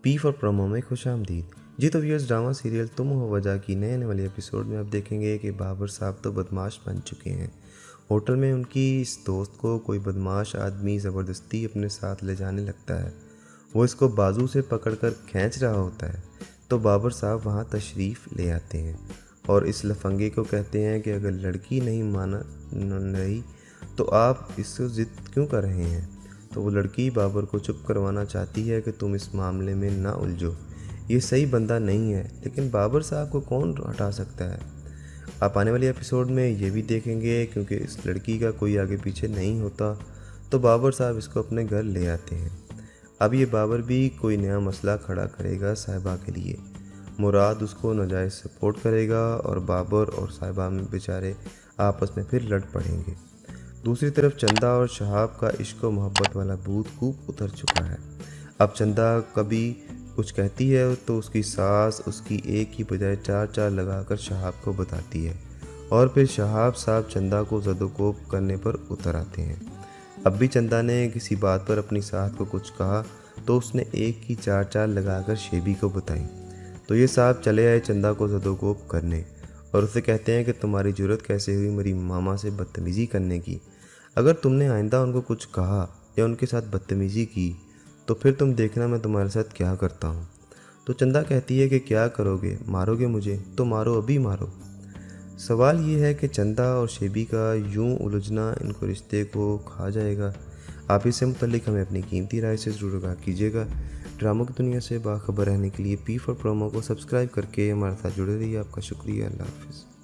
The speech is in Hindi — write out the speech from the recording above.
पी फॉर प्रोमो में खुशामदीद। जी तो व्यूअर्स, ड्रामा सीरियल तुम हो वजह की नए आने वाले एपिसोड में आप देखेंगे कि बाबर साहब तो बदमाश बन चुके हैं। होटल में उनकी इस दोस्त को कोई बदमाश आदमी ज़बरदस्ती अपने साथ ले जाने लगता है। वो इसको बाजू से पकड़कर खींच रहा होता है तो बाबर साहब वहाँ तशरीफ़ ले आते हैं और इस लफंगे को कहते हैं कि अगर लड़की नहीं मान रही तो आप इससे ज़िद क्यों कर रहे हैं। तो वो लड़की बाबर को चुप करवाना चाहती है कि तुम इस मामले में ना उलझो, ये सही बंदा नहीं है। लेकिन बाबर साहब को कौन हटा सकता है। आप आने वाले एपिसोड में ये भी देखेंगे, क्योंकि इस लड़की का कोई आगे पीछे नहीं होता तो बाबर साहब इसको अपने घर ले आते हैं। अब ये बाबर भी कोई नया मसला खड़ा करेगा साहिबा के लिए। मुराद उसको नाजायज़ सपोर्ट करेगा और बाबर और साहिबा में बेचारे आपस में फिर लड़ पड़ेंगे। दूसरी तरफ चंदा और शहाब का इश्क व मोहब्बत वाला भूत खूब उतर चुका है। अब चंदा कभी कुछ कहती है तो उसकी सास उसकी एक ही बजाय चार चार लगाकर शहाब को बताती है और फिर शहाब साहब चंदा को ज़दोकोब करने पर उतर आते हैं। अब भी चंदा ने किसी बात पर अपनी सास को कुछ कहा तो उसने एक की चार चार लगाकर शेबी को बताई। तो ये साहब चले आए चंदा को ज़दोकोब करने और उसे कहते हैं कि तुम्हारी जुर्रत कैसे हुई मेरी मामा से बदतमीज़ी करने की। अगर तुमने आइंदा उनको कुछ कहा या उनके साथ बदतमीज़ी की तो फिर तुम देखना मैं तुम्हारे साथ क्या करता हूँ। तो चंदा कहती है कि क्या करोगे, मारोगे मुझे? तो मारो, अभी मारो। सवाल ये है कि चंदा और शेबी का यूं उलझना इनको रिश्ते को खा जाएगा। आप इससे मुतल्लिक हमें अपनी कीमती राय से ज़रूर आगाह कीजिएगा। ड्रामों की दुनिया से बाखबर रहने के लिए पी फॉर प्रोमो को सब्सक्राइब करके हमारे साथ जुड़े रहिए। आपका शुक्रिया। अल्लाह हाफ़िज़।